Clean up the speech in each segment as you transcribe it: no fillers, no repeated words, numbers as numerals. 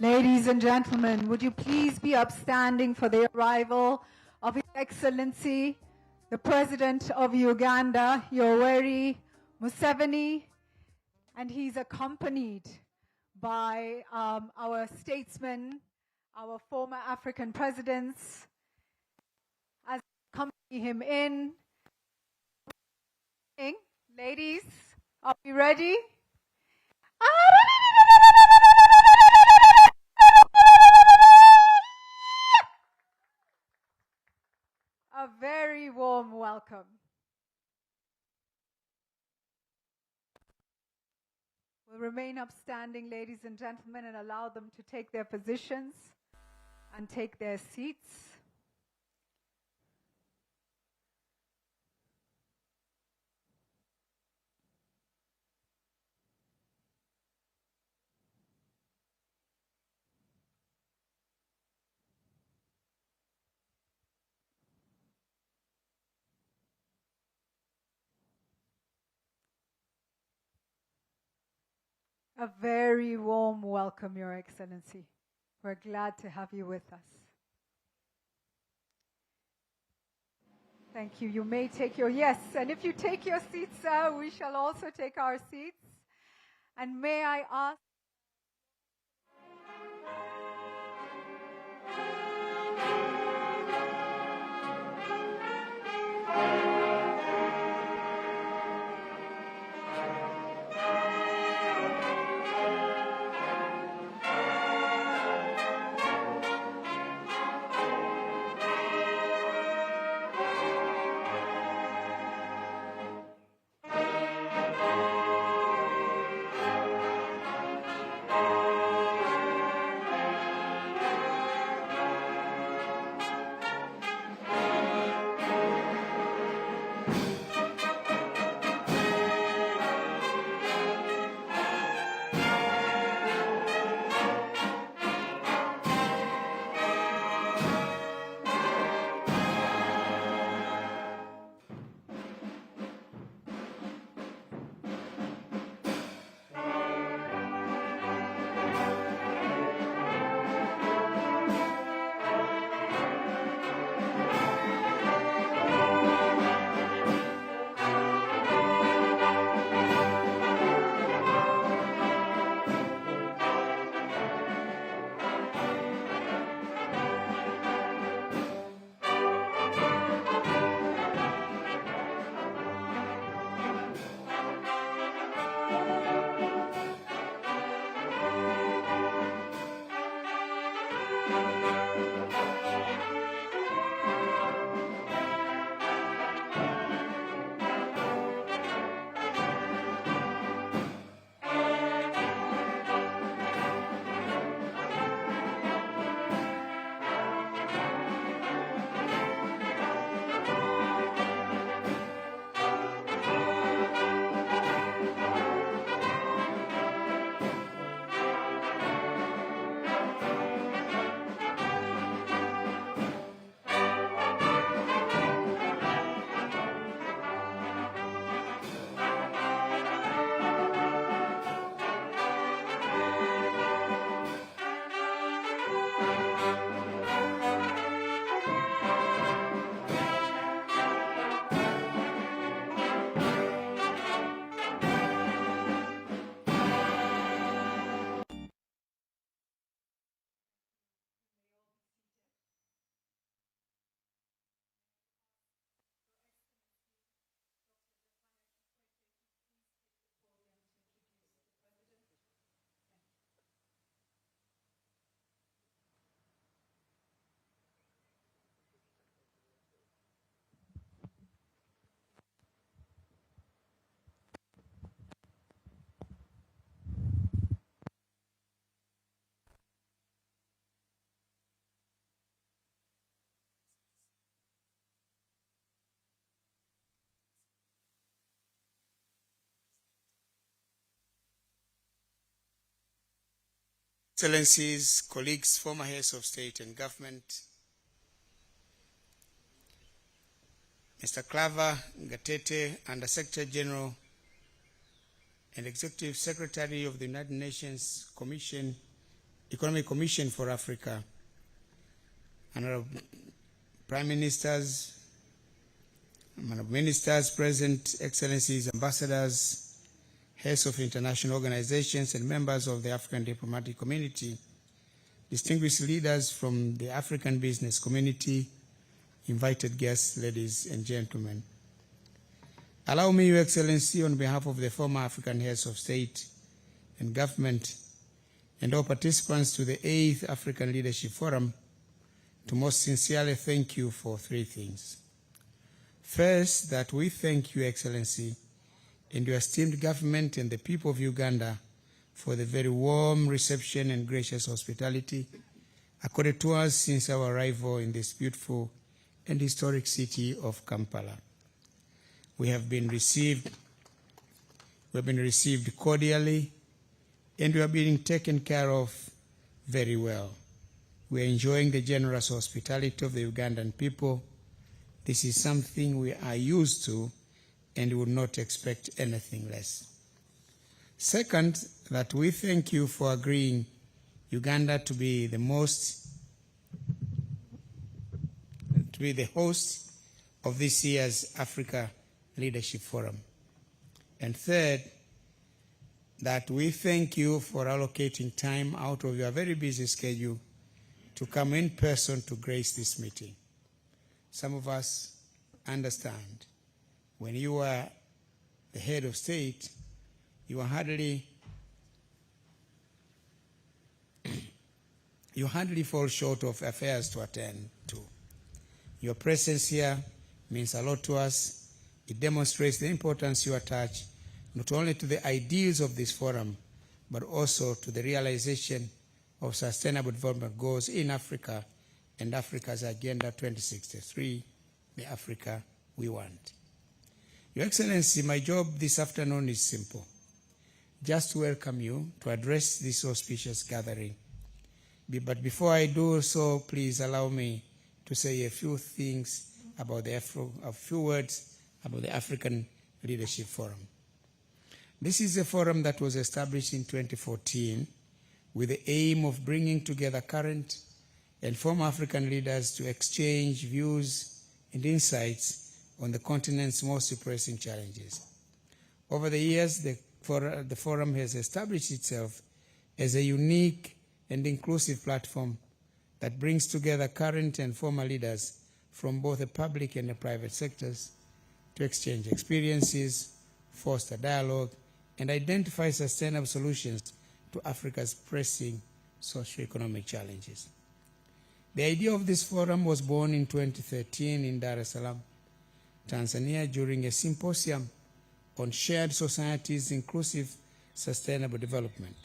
Ladies and gentlemen, would you please be upstanding for the arrival of His Excellency, the President of Uganda, Yoweri Museveni, and he's accompanied by our statesmen, our former African presidents, as they accompany him in. Ladies, are we ready? A very warm welcome. We'll remain upstanding, ladies and gentlemen, and allow them to take their positions and take their seats. A very warm welcome, Your Excellency. We're glad to have you with us. Thank you. You may take your, yes, and if you take your seats, sir, we shall also take our seats. And may I ask, Excellencies, colleagues, former heads of state and government, Mr. Claver Gatete, Under Secretary General and Executive Secretary of the United Nations Commission Economic Commission for Africa, Honorable Prime Ministers, Ministers, President, Excellencies, Ambassadors, heads of international organizations, and members of the African diplomatic community, distinguished leaders from the African business community, invited guests, ladies and gentlemen. Allow me, Your Excellency, on behalf of the former African heads of state and government and all participants to the 8th African Leadership Forum, to most sincerely thank you for three things. First, that we thank Your Excellency and your esteemed government and the people of Uganda for the very warm reception and gracious hospitality accorded to us since our arrival in this beautiful and historic city of Kampala. We have been received cordially, and we are being taken care of very well. We are enjoying the generous hospitality of the Ugandan people. This is something we are used to and would not expect anything less. Second, that we thank you for agreeing Uganda to be the host of this year's Africa Leadership Forum. And third, that we thank you for allocating time out of your very busy schedule to come in person to grace this meeting. Some of us understand when you are the head of state, you hardly fall short of affairs to attend to. Your presence here means a lot to us. It demonstrates the importance you attach not only to the ideals of this forum, but also to the realization of sustainable development goals in Africa and Africa's Agenda 2063, the Africa we want. Your Excellency, my job this afternoon is simple. Just to welcome you to address this auspicious gathering. But before I do so, please allow me to say a few words about the African Leadership Forum. This is a forum that was established in 2014 with the aim of bringing together current and former African leaders to exchange views and insights on the continent's most pressing challenges. Over the years, the forum has established itself as a unique and inclusive platform that brings together current and former leaders from both the public and the private sectors to exchange experiences, foster dialogue, and identify sustainable solutions to Africa's pressing socio-economic challenges. The idea of this forum was born in 2013 in Dar es Salaam, Tanzania, during a symposium on shared societies, inclusive sustainable development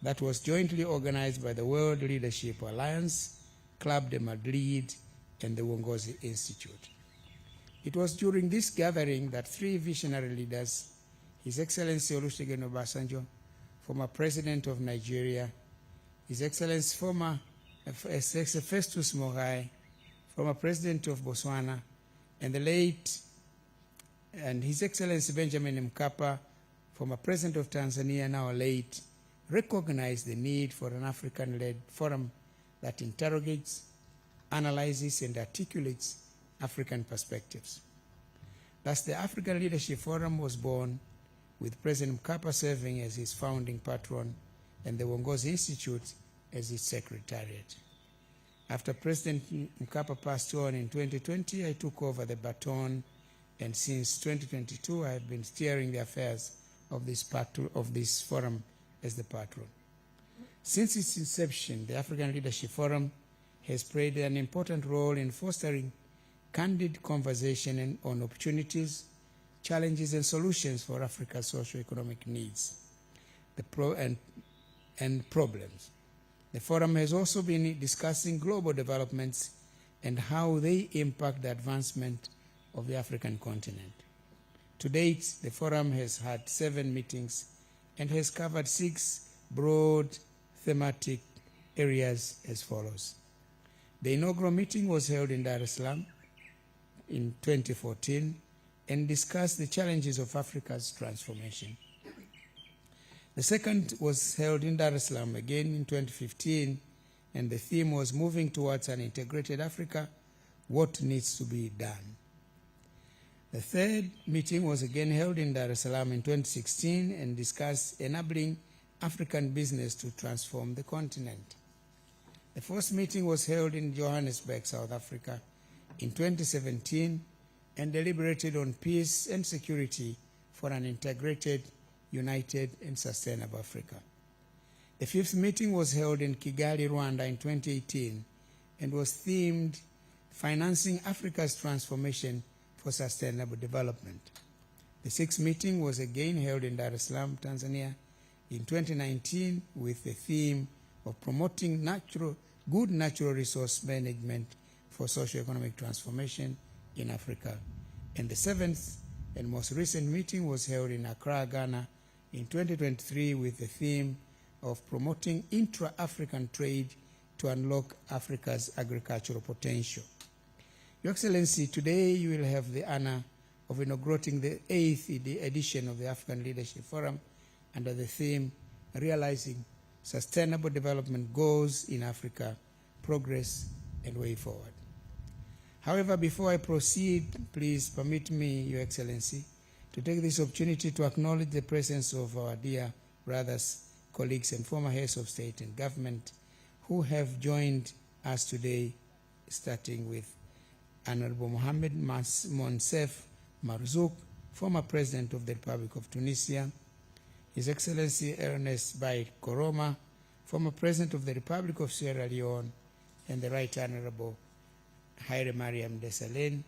that was jointly organized by the World Leadership Alliance, Club de Madrid, and the Uongozi Institute. It was during this gathering that three visionary leaders, His Excellency Olusegun Obasanjo, former President of Nigeria, His Excellency Festus Mogae, former President of Botswana, and His Excellency Benjamin Mkapa, former President of Tanzania, now late, recognized the need for an African-led forum that interrogates, analyzes, and articulates African perspectives. Thus, the African Leadership Forum was born with President Mkapa serving as his founding patron and the Uongozi Institute as its secretariat. After President Mkapa passed on in 2020, I took over the baton, and since 2022, I have been steering the affairs of this forum as the patron. Since its inception, the African Leadership Forum has played an important role in fostering candid conversation on opportunities, challenges, and solutions for Africa's socio-economic needs and problems. The forum has also been discussing global developments and how they impact the advancement of the African continent. To date, the forum has had 7 meetings and has covered 6 broad thematic areas as follows. The inaugural meeting was held in Dar es Salaam in 2014 and discussed the challenges of Africa's transformation. The second was held in Dar es Salaam again in 2015, and the theme was Moving Towards an Integrated Africa, What Needs to be Done. The third meeting was again held in Dar es Salaam in 2016 and discussed enabling African business to transform the continent. The fourth meeting was held in Johannesburg, South Africa in 2017 and deliberated on peace and security for an integrated, united, and sustainable Africa. The fifth meeting was held in Kigali, Rwanda in 2018 and was themed Financing Africa's Transformation for Sustainable Development. The sixth meeting was again held in Dar es Salaam, Tanzania in 2019 with the theme of promoting good natural resource management for socio-economic transformation in Africa. And the seventh and most recent meeting was held in Accra, Ghana in 2023 with the theme of promoting intra-African trade to unlock Africa's agricultural potential. Your Excellency, today you will have the honor of inaugurating the 8th edition of the African Leadership Forum under the theme Realizing Sustainable Development Goals in Africa, Progress and Way Forward. However, before I proceed, please permit me, Your Excellency, to take this opportunity to acknowledge the presence of our dear brothers, colleagues, and former heads of state and government who have joined us today, starting with Honorable Mohamed Monsef Marzouk, former President of the Republic of Tunisia, His Excellency Ernest Bai Koroma, former President of the Republic of Sierra Leone, and the Right Honorable Haile Mariam Desalegn,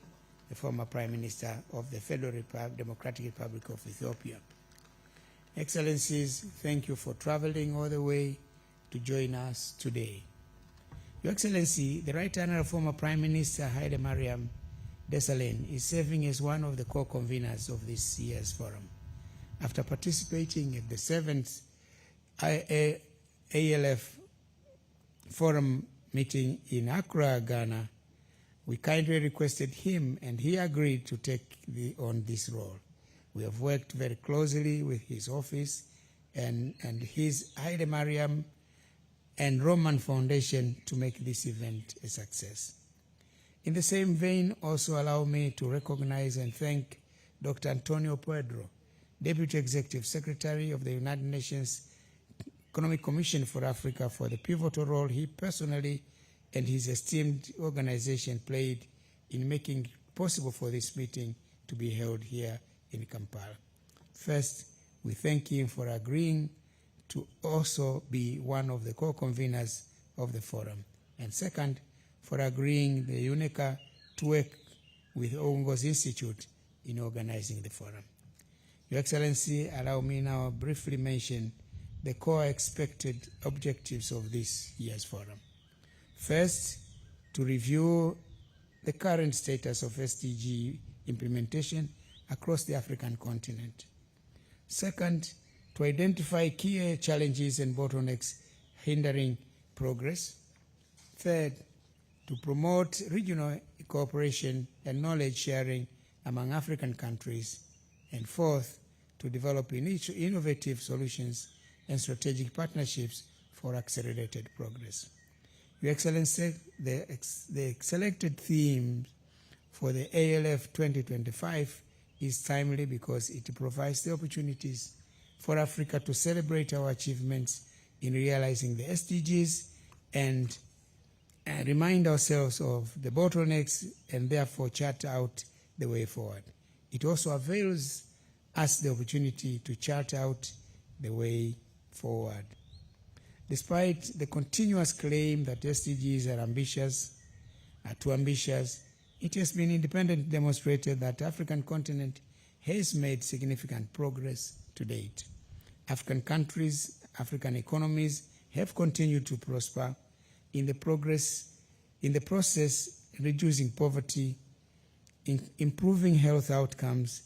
the former Prime Minister of the Federal Democratic Republic of Ethiopia. Excellencies, thank you for traveling all the way to join us today. Your Excellency, the Right Honorable former Prime Minister Haile Mariam Desalegn is serving as one of the co-conveners of this year's forum. After participating at the 7th ALF Forum meeting in Accra, Ghana, we kindly requested him and he agreed to take on this role. We have worked very closely with his office and his Haile Mariam and Roman Foundation to make this event a success. In the same vein, also allow me to recognize and thank Dr. Antonio Pedro, Deputy Executive Secretary of the United Nations Economic Commission for Africa, for the pivotal role he personally and his esteemed organization played in making it possible for this meeting to be held here in Kampala. First, we thank him for agreeing to also be one of the co-conveners of the forum. And second, for agreeing the UNECA to work with Ongos Institute in organizing the forum. Your Excellency, allow me now briefly mention the core expected objectives of this year's forum. First, to review the current status of SDG implementation across the African continent. Second, to identify key challenges and bottlenecks hindering progress. Third, to promote regional cooperation and knowledge sharing among African countries. And fourth, to develop innovative solutions and strategic partnerships for accelerated progress. Your Excellency, the selected theme for the ALF 2025 is timely because it provides the opportunities for Africa to celebrate our achievements in realizing the SDGs and remind ourselves of the bottlenecks and therefore chart out the way forward. It also avails us the opportunity to chart out the way forward. Despite the continuous claim that SDGs are too ambitious, it has been independently demonstrated that the African continent has made significant progress to date. African countries, African economies have continued to prosper in the process, reducing poverty, improving health outcomes,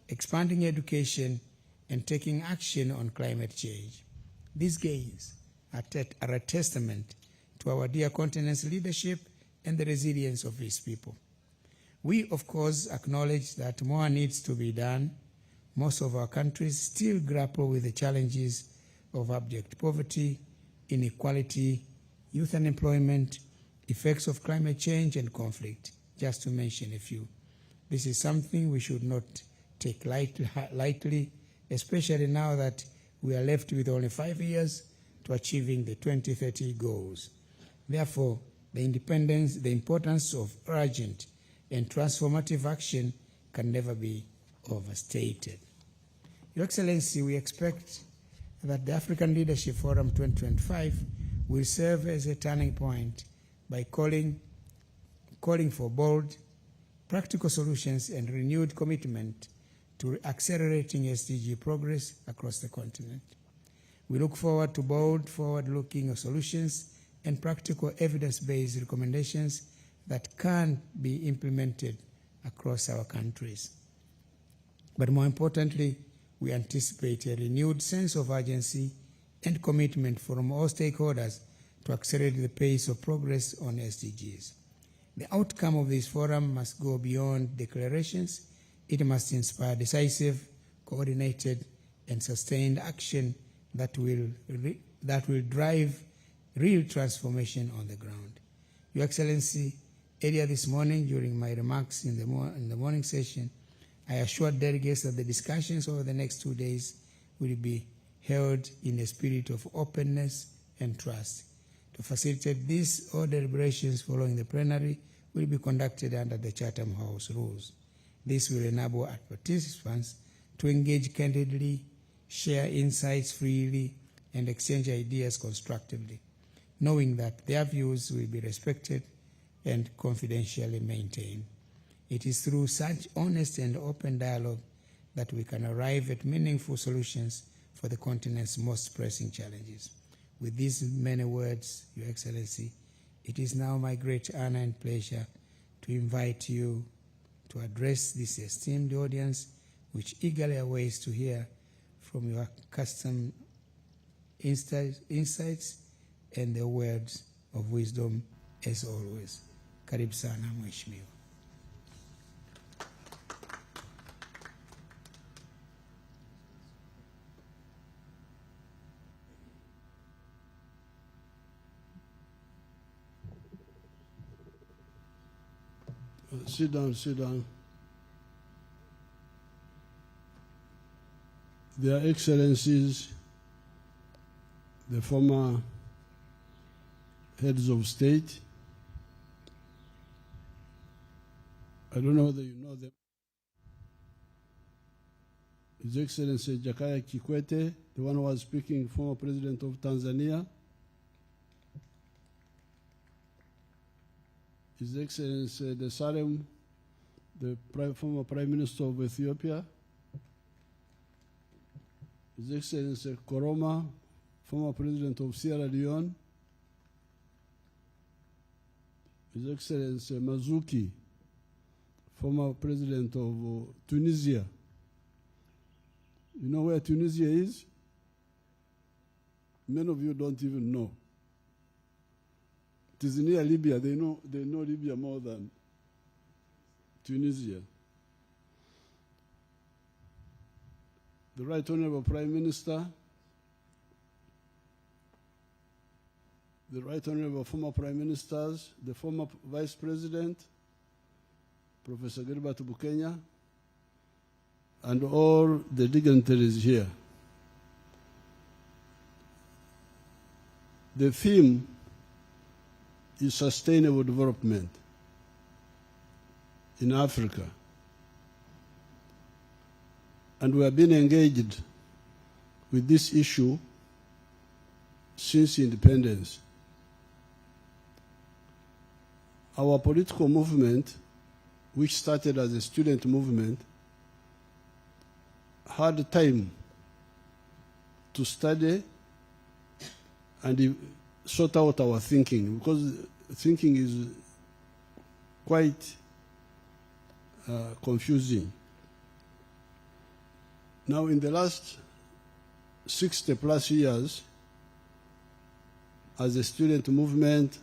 expanding education, and taking action on climate change. These gains are a testament to our dear continent's leadership and the resilience of its people. We, of course, acknowledge that more needs to be done. Most of our countries still grapple with the challenges of abject poverty, inequality, youth unemployment, effects of climate change and conflict, just to mention a few. This is something we should not take lightly, especially now that we are left with only 5 years to achieving the 2030 goals. Therefore, the importance of urgent and transformative action can never be overstated. Your Excellency, we expect that the African Leadership Forum 2025 will serve as a turning point by calling for bold, practical solutions and renewed commitment to accelerating SDG progress across the continent. We look forward to bold, forward-looking solutions and practical evidence-based recommendations that can be implemented across our countries. But more importantly, we anticipate a renewed sense of urgency and commitment from all stakeholders to accelerate the pace of progress on SDGs. The outcome of this forum must go beyond declarations. It must inspire decisive, coordinated, and sustained action that will drive real transformation on the ground. Your Excellency, earlier this morning during my remarks in the morning session, I assured delegates that the discussions over the next 2 days will be held in a spirit of openness and trust. To facilitate this, all deliberations following the plenary will be conducted under the Chatham House rules. This will enable our participants to engage candidly, share insights freely, and exchange ideas constructively, knowing that their views will be respected and confidentially maintained. It is through such honest and open dialogue that we can arrive at meaningful solutions for the continent's most pressing challenges. With these many words, Your Excellency, it is now my great honor and pleasure to invite you to address this esteemed audience, which eagerly awaits to hear from your custom insights and the words of wisdom as always. Karibu sana Mheshimiwa. Sit down, sit down. Their Excellencies, the former heads of state, I don't know whether you know them. His Excellency Jakaya Kikwete, the one who was speaking, former President of Tanzania. His Excellency Desalegn, the former Prime Minister of Ethiopia. His Excellency Koroma, former President of Sierra Leone. His Excellency Mazuki, former President of Tunisia. You know where Tunisia is? Many of you don't even know. It is near Libya. They know Libya more than Tunisia. The Right Honorable Prime Minister, the Right Honorable former Prime Ministers, the former Vice President, Professor Gilbert Bukenya, and all the dignitaries here. The theme is sustainable development in Africa. And we have been engaged with this issue since independence. Our political movement, which started as a student movement, had time to study and sort out our thinking, because thinking is quite confusing. Now, in the last 60 plus years, as a student movement,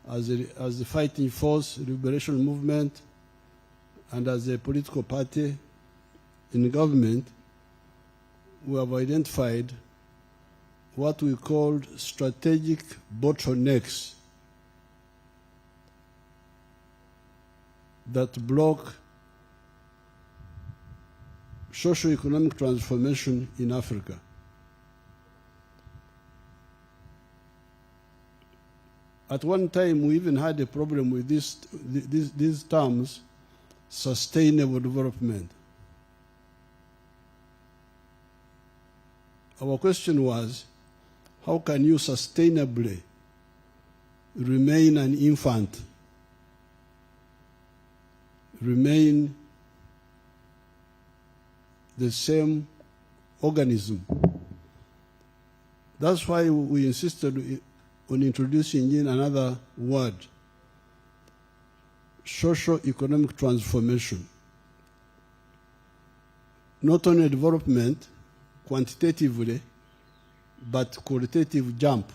as a fighting force, liberation movement, and as a political party in government, we have identified what we called strategic bottlenecks that block socio-economic transformation in Africa. At one time, we even had a problem with these terms, sustainable development. Our question was, how can you sustainably remain an infant, remain the same organism? That's why we insisted on introducing in another word, socio-economic transformation. Not only development quantitatively, but qualitative jump.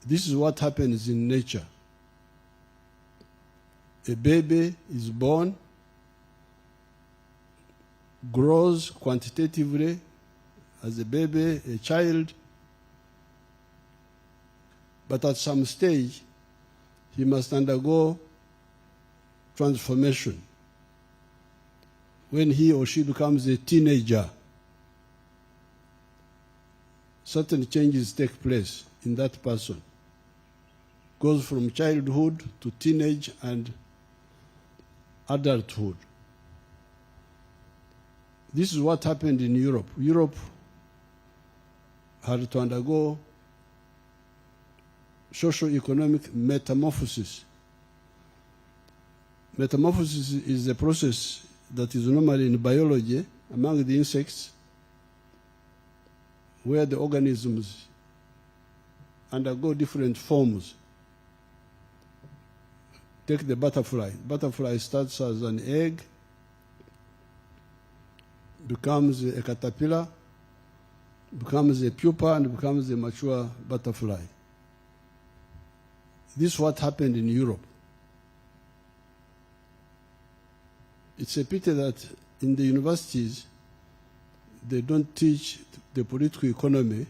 This is what happens in nature. A baby is born, grows quantitatively as a baby, a child, but at some stage, he must undergo transformation. When he or she becomes a teenager, certain changes take place in that person. Goes from childhood to teenage and adulthood. This is what happened in Europe. Europe had to undergo socio-economic metamorphosis. Metamorphosis is a process that is normally in biology among the insects, where the organisms undergo different forms. Take the butterfly. Butterfly starts as an egg, becomes a caterpillar, becomes a pupa, and becomes a mature butterfly. This is what happened in Europe. It's a pity that in the universities, they don't teach the political economy,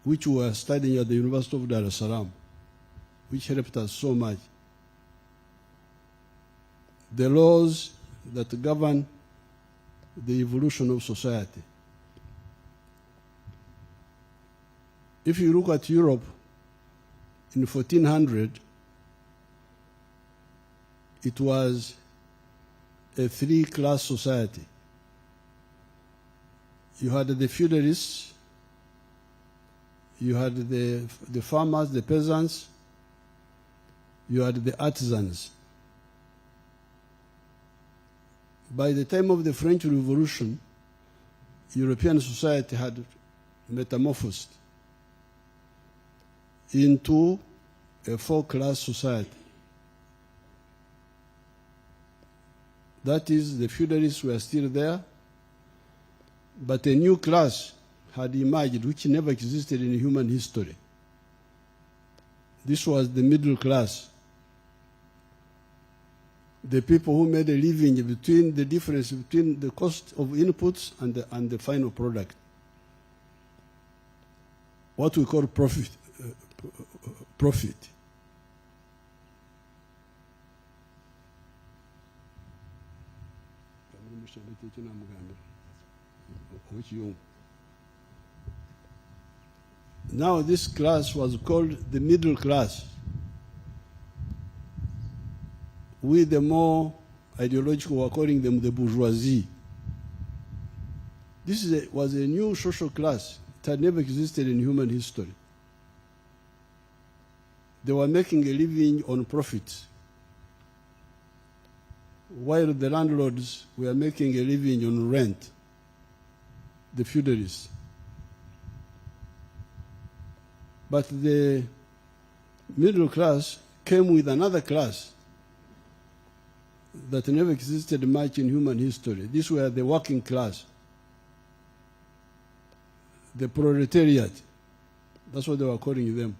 which we are studying at the University of Dar es Salaam, which helped us so much. The laws that govern the evolution of society. If you look at Europe, in 1400, it was a three-class society. You had the feudalists, you had the farmers, the peasants, you had the artisans. By the time of the French Revolution, European society had metamorphosed into a four-class society. That is, the feudalists were still there, but a new class had emerged which never existed in human history. This was the middle class. The people who made a living between the difference between the cost of inputs and the final product. What we call profit. Now this class was called the middle class. We, the more ideological, were calling them the bourgeoisie. This was a new social class. It had never existed in human history. They were making a living on profits, while the landlords were making a living on rent, the feudalists. But the middle class came with another class that never existed much in human history. These were the working class, the proletariat. That's what they were calling them.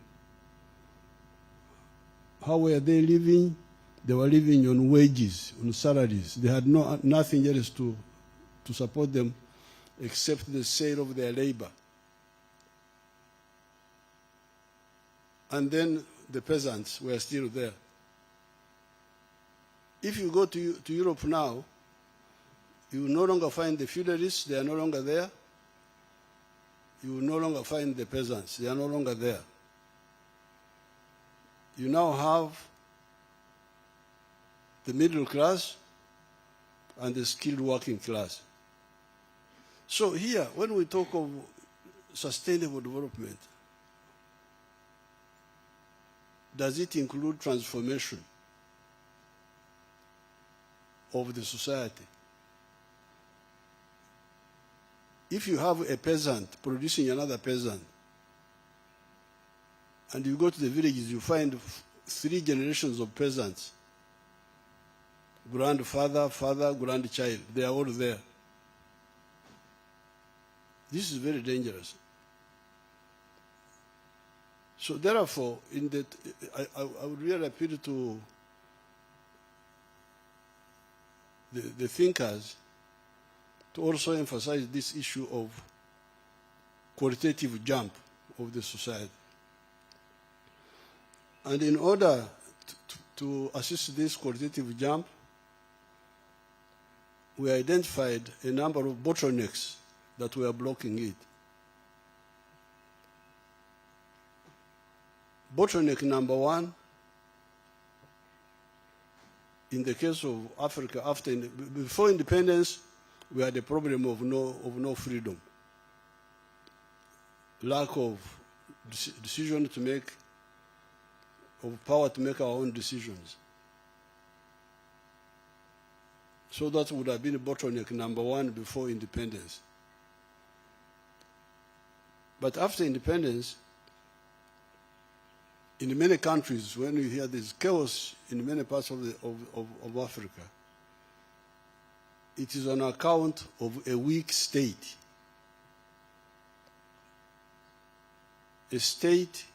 How were they living? They were living on wages, on salaries. They had nothing else to support them except the sale of their labor. And then the peasants were still there. If you go to Europe now, you will no longer find the feudalists, they are no longer there. You will no longer find the peasants, they are no longer there. You now have the middle class and the skilled working class. So here, when we talk of sustainable development, does it include transformation of the society? If you have a peasant producing another peasant, and you go to the villages, you find 3 generations of peasants, grandfather, father, grandchild, they are all there. This is very dangerous. So therefore, I would really appeal to the thinkers to also emphasize this issue of qualitative jump of the society. And in order to assist this qualitative jump, we identified a number of bottlenecks that were blocking it. Bottleneck number 1, in the case of Africa, before independence, we had a problem of no freedom, lack of decision to make, of power to make our own decisions. So that would have been bottleneck number 1 before independence. But after independence, in many countries, when you hear this chaos in many parts of Africa, it is on account of a weak state. A state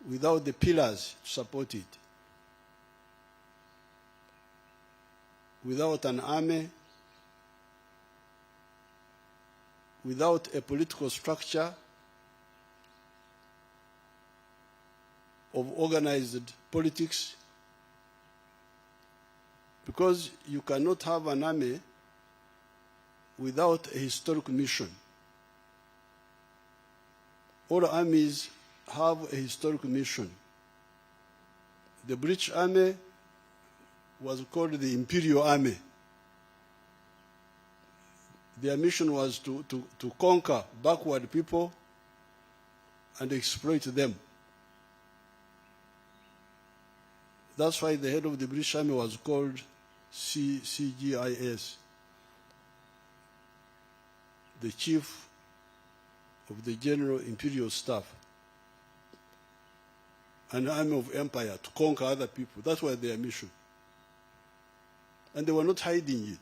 without the pillars to support it. Without an army, without a political structure of organized politics, because you cannot have an army without a historic mission. All armies have a historic mission. The British Army was called the Imperial Army. Their mission was to conquer backward people and exploit them. That's why the head of the British Army was called CGIS, the Chief of the General Imperial Staff, an army of empire to conquer other people. That was their mission. And they were not hiding it.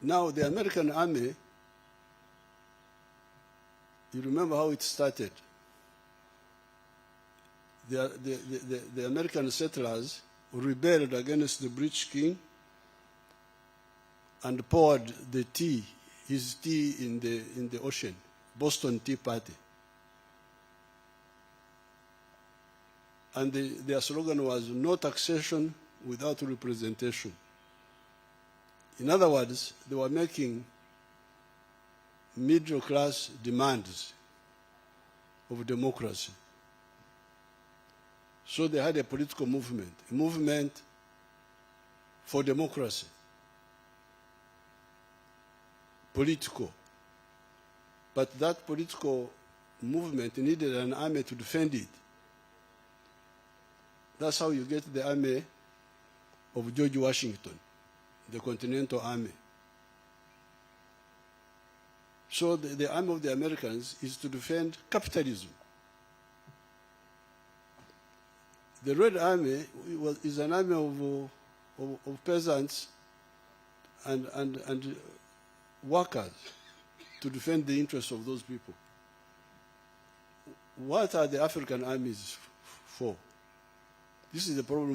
Now, the American army, you remember how it started. The American settlers rebelled against the British king and poured his tea in the ocean, Boston Tea Party. And their slogan was no taxation without representation. In other words, they were making middle-class demands of democracy. So they had a political movement, a movement for democracy, political. But that political movement needed an army to defend it. That's how you get the army of George Washington, the Continental Army. So the army of the Americans is to defend capitalism. The Red Army is an army of peasants and workers to defend the interests of those people. What are the African armies for? This is the problem